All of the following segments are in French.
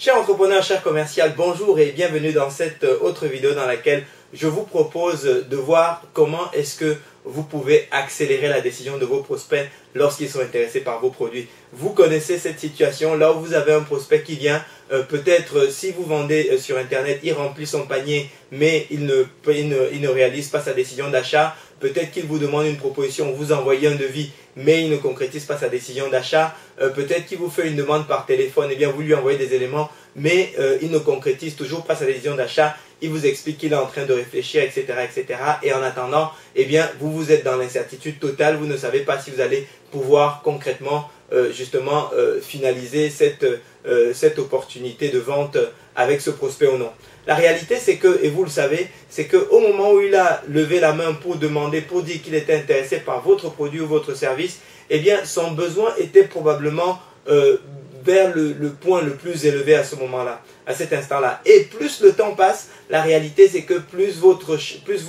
Chers entrepreneurs, chers commerciaux, bonjour et bienvenue dans cette autre vidéo dans laquelle je vous propose de voir comment est-ce que vous pouvez accélérer la décision de vos prospects lorsqu'ils sont intéressés par vos produits. Vous connaissez cette situation là où vous avez un prospect qui vient, peut-être si vous vendez sur internet, il remplit son panier mais il ne réalise pas sa décision d'achat. Peut-être qu'il vous demande une proposition, vous envoyez un devis mais il ne concrétise pas sa décision d'achat. Peut-être qu'il vous fait une demande par téléphone, et bien vous lui envoyez des éléments mais il ne concrétise toujours pas sa décision d'achat. Il vous explique qu'il est en train de réfléchir, etc., etc. Et en attendant, eh bien, vous êtes dans l'incertitude totale. Vous ne savez pas si vous allez pouvoir concrètement, finaliser cette opportunité de vente avec ce prospect ou non. La réalité, c'est que, et vous le savez, c'est qu'au moment où il a levé la main pour demander, pour dire qu'il était intéressé par votre produit ou votre service, eh bien, son besoin était probablement vers le point le plus élevé à ce moment-là, à cet instant-là. Et plus le temps passe, la réalité c'est que plus vos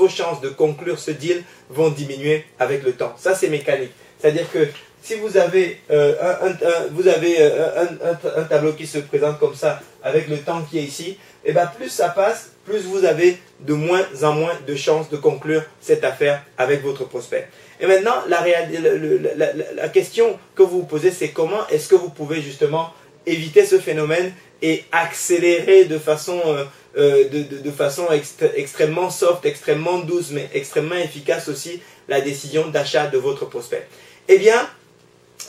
chances de conclure ce deal vont diminuer avec le temps. Ça c'est mécanique. C'est-à-dire que si vous avez, un tableau qui se présente comme ça, avec le temps qui est ici, et bien plus ça passe, plus vous avez de moins en moins de chances de conclure cette affaire avec votre prospect. Et maintenant, la question que vous vous posez, c'est comment est-ce que vous pouvez justement éviter ce phénomène et accélérer de façon, extrêmement soft, extrêmement douce, mais extrêmement efficace aussi la décision d'achat de votre prospect. Eh bien,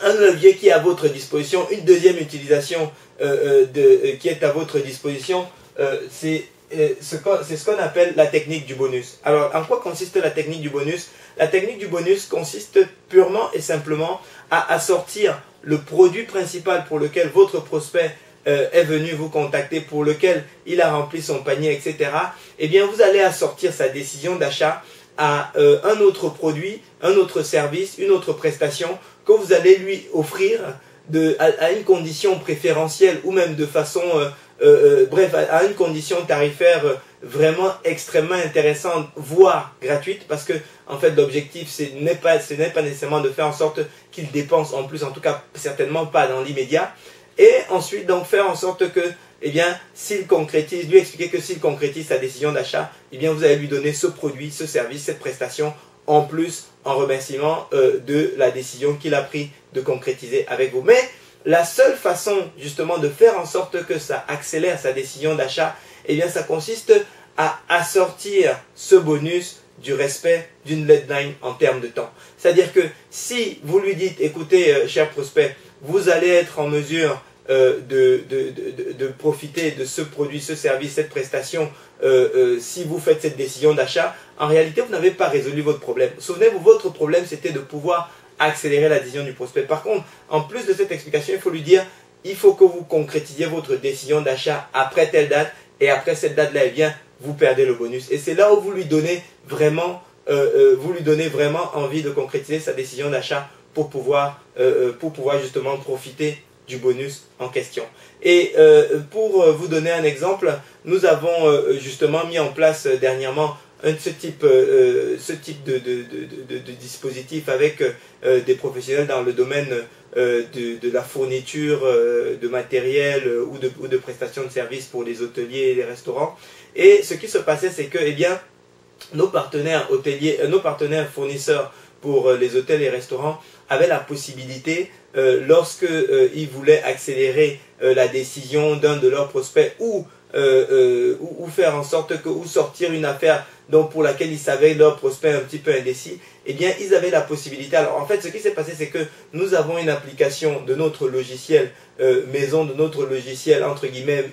un levier qui est à votre disposition, une deuxième utilisation qui est à votre disposition, c'est ce qu'on appelle la technique du bonus. Alors, en quoi consiste la technique du bonus? La technique du bonus consiste purement et simplement à assortir le produit principal pour lequel votre prospect est venu vous contacter, pour lequel il a rempli son panier, etc. Eh bien, vous allez assortir sa décision d'achat à un autre produit, un autre service, une autre prestation que vous allez lui offrir à une condition préférentielle ou même de façon... bref, à une condition tarifaire vraiment extrêmement intéressante, voire gratuite, parce que en fait l'objectif ce n'est pas nécessairement de faire en sorte qu'il dépense en plus, en tout cas certainement pas dans l'immédiat, et ensuite donc faire en sorte que, eh bien, s'il concrétise, lui expliquer que s'il concrétise sa décision d'achat, eh bien vous allez lui donner ce produit, ce service, cette prestation en plus, en remerciement de la décision qu'il a pris de concrétiser avec vous. Mais la seule façon justement de faire en sorte que ça accélère sa décision d'achat, eh bien ça consiste à assortir ce bonus du respect d'une deadline en termes de temps. C'est-à-dire que si vous lui dites, écoutez cher prospect, vous allez être en mesure de profiter de ce produit, ce service, cette prestation, si vous faites cette décision d'achat, en réalité vous n'avez pas résolu votre problème. Souvenez-vous, votre problème c'était de pouvoir accélérer la décision du prospect. Par contre, en plus de cette explication, il faut lui dire, il faut que vous concrétisiez votre décision d'achat après telle date, et après cette date-là, eh bien, vous perdez le bonus. Et c'est là où vous lui donnez vraiment, envie de concrétiser sa décision d'achat pour pouvoir justement profiter du bonus en question. Et pour vous donner un exemple, nous avons justement mis en place dernièrement ce type de dispositif avec des professionnels dans le domaine de la fourniture de matériel ou de prestations de services pour les hôteliers et les restaurants. Et ce qui se passait, c'est que, eh bien, nos partenaires fournisseurs pour les hôtels et restaurants avaient la possibilité, lorsque ils voulaient accélérer la décision d'un de leurs prospects ou faire en sorte que, ou sortir une affaire donc pour laquelle ils savaient leur prospect un petit peu indécis, eh bien ils avaient la possibilité. Alors en fait ce qui s'est passé, c'est que nous avons une application de notre logiciel maison, de notre logiciel entre guillemets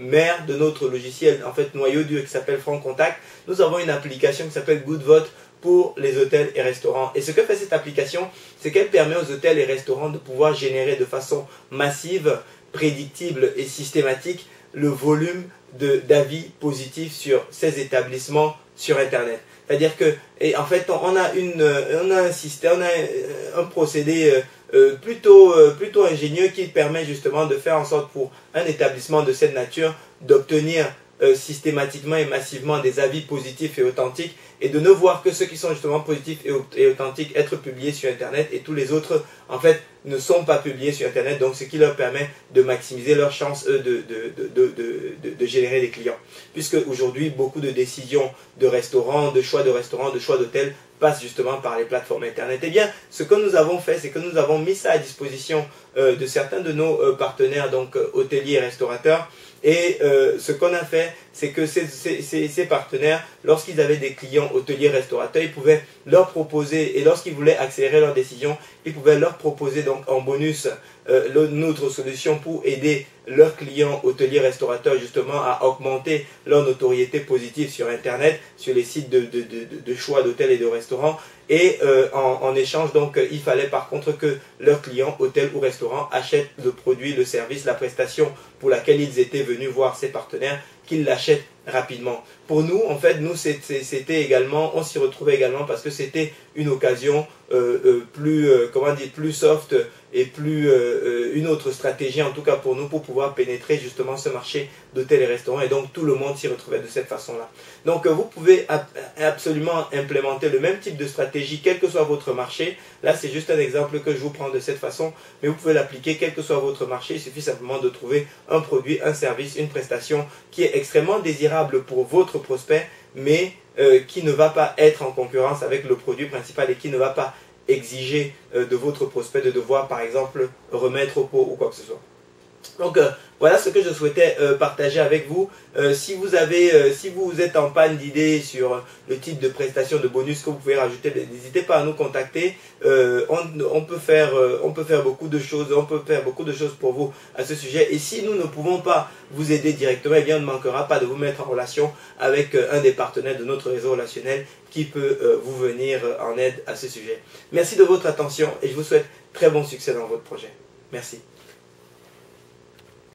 mère, de notre logiciel en fait noyau dur qui s'appelle Franc Contact. Nous avons une application qui s'appelle GoodVote pour les hôtels et restaurants. Et ce que fait cette application, c'est qu'elle permet aux hôtels et restaurants de pouvoir générer de façon massive, prédictible et systématique le volume d'avis positifs sur ces établissements sur Internet. C'est-à-dire que, et en fait, on a un système, on a un procédé plutôt ingénieux qui permet justement de faire en sorte pour un établissement de cette nature d'obtenir systématiquement et massivement des avis positifs et authentiques, et de ne voir que ceux qui sont justement positifs et authentiques être publiés sur Internet, et tous les autres en fait ne sont pas publiés sur Internet, donc ce qui leur permet de maximiser leurs chances de générer des clients. Puisque aujourd'hui, beaucoup de décisions de restaurants, de choix d'hôtels passent justement par les plateformes Internet. Eh bien, ce que nous avons fait, c'est que nous avons mis ça à disposition de certains de nos partenaires, donc hôteliers et restaurateurs. Et ce qu'on a fait, c'est que ces partenaires, lorsqu'ils avaient des clients hôteliers, restaurateurs, ils pouvaient leur proposer, et lorsqu'ils voulaient accélérer leur décision, ils pouvaient leur proposer donc en bonus notre solution pour aider leurs clients hôteliers, restaurateurs justement à augmenter leur notoriété positive sur Internet, sur les sites de choix d'hôtels et de restaurants. Et en échange, donc, il fallait par contre que leurs clients, hôtels ou restaurants, achètent le produit, le service, la prestation pour laquelle ils étaient venus voir ces partenaires, qu'ils l'achètent rapidement. Pour nous, en fait, nous, c'était également, on s'y retrouvait également parce que c'était une occasion plus soft et plus une autre stratégie, en tout cas pour nous, pour pouvoir pénétrer justement ce marché d'hôtels et restaurants. Et donc, tout le monde s'y retrouvait de cette façon-là. Donc, vous pouvez absolument implémenter le même type de stratégie, quel que soit votre marché. Là, c'est juste un exemple que je vous prends de cette façon, mais vous pouvez l'appliquer quel que soit votre marché. Il suffit simplement de trouver un produit, un service, une prestation qui est extrêmement désirable pour votre prospect, mais qui ne va pas être en concurrence avec le produit principal et qui ne va pas exiger de votre prospect de devoir, par exemple, remettre au pot ou quoi que ce soit. Donc, voilà ce que je souhaitais partager avec vous. Si vous êtes en panne d'idées sur le type de prestation de bonus que vous pouvez rajouter, n'hésitez pas à nous contacter. On peut faire beaucoup de choses, pour vous à ce sujet. Et si nous ne pouvons pas vous aider directement, eh bien, on ne manquera pas de vous mettre en relation avec un des partenaires de notre réseau relationnel qui peut vous venir en aide à ce sujet. Merci de votre attention et je vous souhaite très bon succès dans votre projet. Merci.